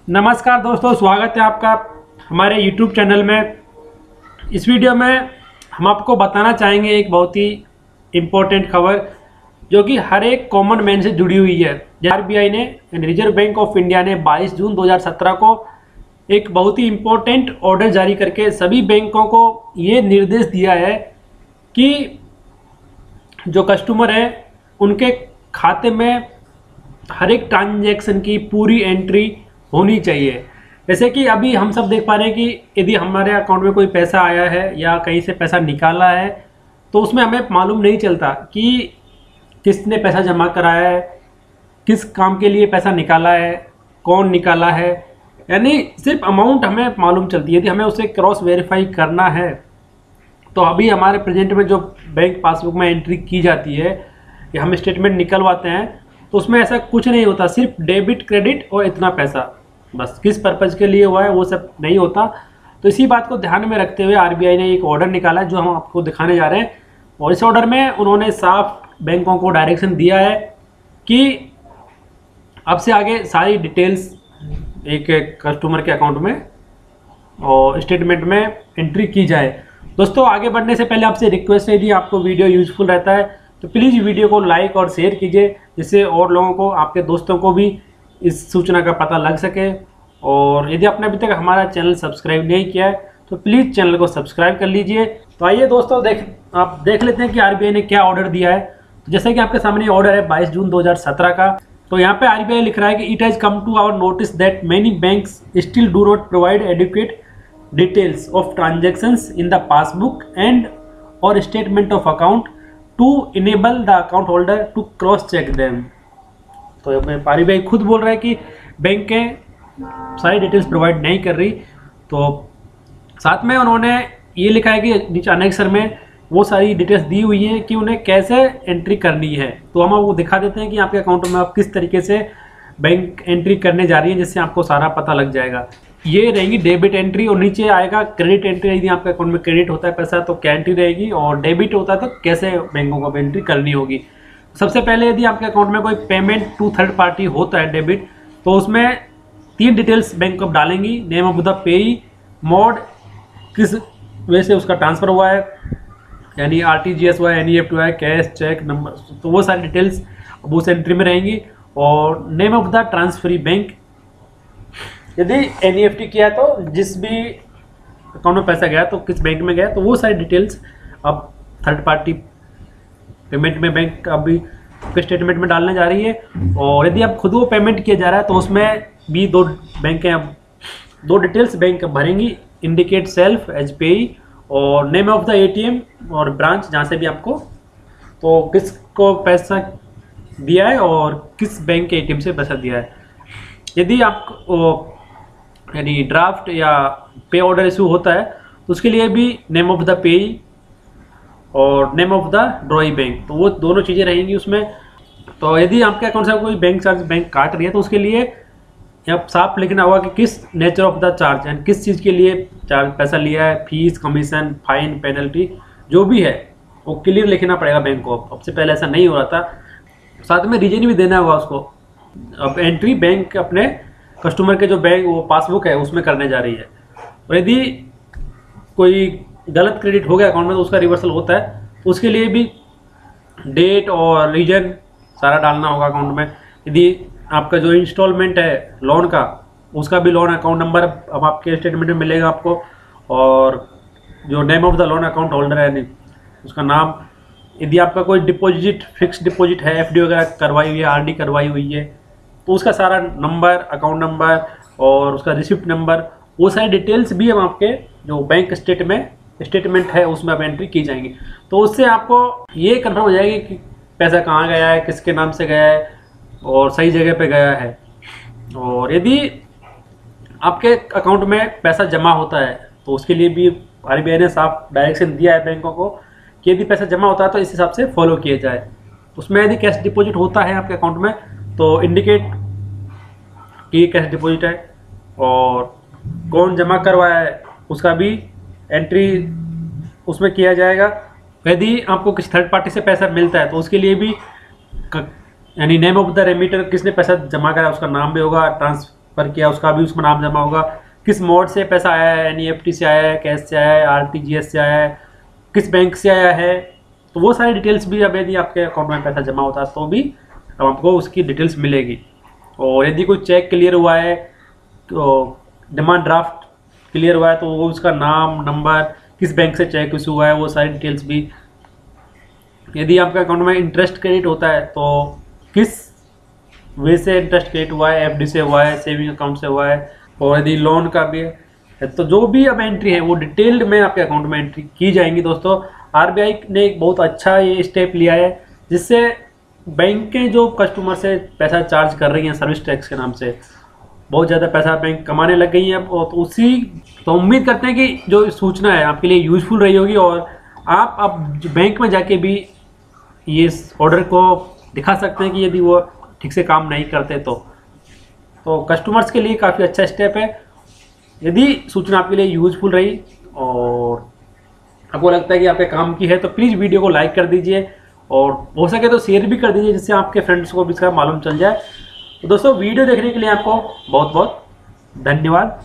नमस्कार दोस्तों, स्वागत है आपका हमारे YouTube चैनल में। इस वीडियो में हम आपको बताना चाहेंगे एक बहुत ही इम्पोर्टेंट खबर जो कि हर एक कॉमन मैन से जुड़ी हुई है। आरबीआई ने रिजर्व बैंक ऑफ इंडिया ने 22 जून 2017 को एक बहुत ही इम्पोर्टेंट ऑर्डर जारी करके सभी बैंकों को ये निर्देश दिया है कि जो कस्टमर है उनके खाते में हर एक ट्रांजैक्शन की पूरी एंट्री होनी चाहिए। जैसे कि अभी हम सब देख पा रहे हैं कि यदि हमारे अकाउंट में कोई पैसा आया है या कहीं से पैसा निकाला है तो उसमें हमें मालूम नहीं चलता कि किसने पैसा जमा कराया है, किस काम के लिए पैसा निकाला है, कौन निकाला है, यानी सिर्फ अमाउंट हमें मालूम चलती है। यदि हमें उसे क्रॉस वेरीफाई करना है तो अभी हमारे प्रेजेंट में जो बैंक पासबुक में एंट्री की जाती है या हम स्टेटमेंट निकलवाते हैं तो उसमें ऐसा कुछ नहीं होता, सिर्फ डेबिट क्रेडिट और इतना पैसा, बस किस पर्पज़ के लिए हुआ है वो सब नहीं होता। तो इसी बात को ध्यान में रखते हुए आरबीआई ने एक ऑर्डर निकाला जो हम आपको दिखाने जा रहे हैं। और इस ऑर्डर में उन्होंने साफ बैंकों को डायरेक्शन दिया है कि अब से आगे सारी डिटेल्स एक कस्टमर के अकाउंट में और स्टेटमेंट में एंट्री की जाए। दोस्तों, आगे बढ़ने से पहले आपसे रिक्वेस्ट है, यदि आपको वीडियो यूजफुल रहता है तो प्लीज़ वीडियो को लाइक और शेयर कीजिए, जिससे और लोगों को, आपके दोस्तों को भी इस सूचना का पता लग सके। और यदि आपने अभी तक हमारा चैनल सब्सक्राइब नहीं किया है तो प्लीज़ चैनल को सब्सक्राइब कर लीजिए। तो आइए दोस्तों, आप देख लेते हैं कि आरबीआई ने क्या ऑर्डर दिया है। तो जैसे कि आपके सामने ऑर्डर है 22 जून 2017 का। तो यहाँ पे आरबीआई लिख रहा है कि it has come to our notice that many banks still do not provide adequate details of transactions in the passbook and और statement of account to enable the account holder to cross check them. तो RBI खुद बोल रहा है कि बैंकें सारी details provide नहीं कर रही। तो साथ में उन्होंने ये लिखा है कि नीचे अनेक्सर में वो सारी डिटेल्स दी हुई है कि उन्हें कैसे एंट्री करनी है। तो हम आपको दिखा देते हैं कि आपके अकाउंट में आप किस तरीके से बैंक एंट्री करने जा रही है, जिससे आपको सारा पता लग जाएगा। ये रहेगी डेबिट एंट्री और नीचे आएगा क्रेडिट एंट्री। यदि आपके अकाउंट में क्रेडिट होता है पैसा तो क्या एंट्री रहेगी, और डेबिट होता है तो कैसे बैंकों को एंट्री करनी होगी। सबसे पहले यदि आपके अकाउंट में कोई पेमेंट टू थर्ड पार्टी होता है डेबिट, तो उसमें 3 डिटेल्स बैंक आप डालेंगी, नेम ऑफ द पेई, मोड, किस वजह से उसका ट्रांसफ़र हुआ है, यानी आरटीजीएस हुआ है, एनईएफटी हुआ है, कैश, चेक, नंबर, तो वो सारी डिटेल्स अब उस एंट्री में रहेंगी। और name of the transferee bank, यदि एनईएफटी किया है तो जिस भी अकाउंट में पैसा गया तो किस बैंक में गया, तो वो सारी डिटेल्स अब थर्ड पार्टी पेमेंट में बैंक अभी आपके स्टेटमेंट में डालने जा रही है। और यदि आप खुद वो पेमेंट किया जा रहा है तो उसमें भी 2 बैंकें अब 2 डिटेल्स बैंक भरेंगी, इंडिकेट सेल्फ एज पेई और नेम ऑफ द एटीएम और ब्रांच जहाँ से भी आपको, तो किसको पैसा दिया है और किस बैंक के एटीएम से पैसा दिया है। यदि आप यानी ड्राफ्ट या पे ऑर्डर इशू होता है तो उसके लिए भी नेम ऑफ द पेई और नेम ऑफ द ड्रॉई बैंक, तो वो दोनों चीज़ें रहेंगी उसमें। तो यदि आपके अकाउंट से कोई बैंक चार्ज बैंक काट रही है तो उसके लिए यहाँ साफ लिखना होगा कि किस नेचर ऑफ द चार्ज, यानी किस चीज़ के लिए चार्ज पैसा लिया है, फीस, कमीशन, फाइन, पेनल्टी जो भी है वो क्लियर लिखना पड़ेगा बैंक को। अब से पहले ऐसा नहीं हो रहा था। साथ में रीजन भी देना होगा उसको। अब एंट्री बैंक अपने कस्टमर के जो बैंक वो पासबुक है उसमें करने जा रही है। और यदि कोई गलत क्रेडिट हो गया अकाउंट में तो उसका रिवर्सल होता है, तो उसके लिए भी डेट और रीजन सारा डालना होगा अकाउंट में। यदि आपका जो इंस्टॉलमेंट है लोन का, उसका भी लोन अकाउंट नंबर अब आपके स्टेटमेंट में मिलेगा आपको, और जो name of the loan account holder है नहीं उसका नाम। यदि आपका कोई डिपॉजिट, फिक्स डिपॉजिट है, एफडी वगैरह करवाई हुई है, आरडी करवाई हुई है, तो उसका सारा नंबर, अकाउंट नंबर और उसका रिसिप्ट नंबर, वो सारी डिटेल्स भी हम आपके जो बैंक स्टेटमेंट है उसमें अब एंट्री की जाएंगी। तो उससे आपको ये कंफर्म हो जाएगी कि पैसा कहाँ गया है, किसके नाम से गया है और सही जगह पे गया है। और यदि आपके अकाउंट में पैसा जमा होता है तो उसके लिए भी आरबीआई ने साफ डायरेक्शन दिया है बैंकों को कि यदि पैसा जमा होता है तो इस हिसाब से फॉलो किया जाए। उसमें यदि कैश डिपॉजिट होता है आपके अकाउंट में तो इंडिकेट कि कैश डिपॉजिट है और कौन जमा करवाया है उसका भी एंट्री उसमें किया जाएगा। यदि आपको किसी थर्ड पार्टी से पैसा मिलता है तो उसके लिए भी यानी नेम ऑफ द रेमिटर, किसने पैसा जमा करा उसका नाम भी होगा, ट्रांसफर पर किया उसका भी उसमें नाम जमा होगा, किस मोड से पैसा आया है, NEFT से आया है, कैश से आया है, RTGS से आया है, किस बैंक से आया है, तो वो सारी डिटेल्स भी अब यदि आपके अकाउंट में पैसा जमा होता है तो भी अब आपको उसकी डिटेल्स मिलेगी। और यदि कोई चेक क्लियर हुआ है तो डिमांड ड्राफ्ट क्लियर हुआ है तो वो उसका नाम, नंबर, किस बैंक से चेक इशू हुआ है, वो सारी डिटेल्स भी। यदि आपके अकाउंट में इंटरेस्ट क्रेडिट होता है तो किस वे से इंटरेस्ट क्रेडिट हुआ है, FD से हुआ है, सेविंग अकाउंट से हुआ है, और यदि लोन का भी है तो जो भी अब एंट्री है वो डिटेल्ड में आपके अकाउंट में एंट्री की जाएंगी। दोस्तों RBI ने एक बहुत अच्छा ये स्टेप लिया है जिससे बैंकें जो कस्टमर से पैसा चार्ज कर रही हैं सर्विस टैक्स के नाम से, बहुत ज़्यादा पैसा बैंक कमाने लग गई हैं अब। तो उम्मीद करते हैं कि जो सूचना है आपके लिए यूजफुल रही होगी और आप अब बैंक में जाके भी ये ऑर्डर को दिखा सकते हैं कि यदि वो ठीक से काम नहीं करते तो कस्टमर्स के लिए काफ़ी अच्छा स्टेप है। यदि सूचना आपके लिए यूजफुल रही और आपको लगता है कि आपके काम की है तो प्लीज़ वीडियो को लाइक कर दीजिए और हो सके तो शेयर भी कर दीजिए जिससे आपके फ्रेंड्स को भी इसका मालूम चल जाए। तो दोस्तों वीडियो देखने के लिए आपको बहुत बहुत धन्यवाद।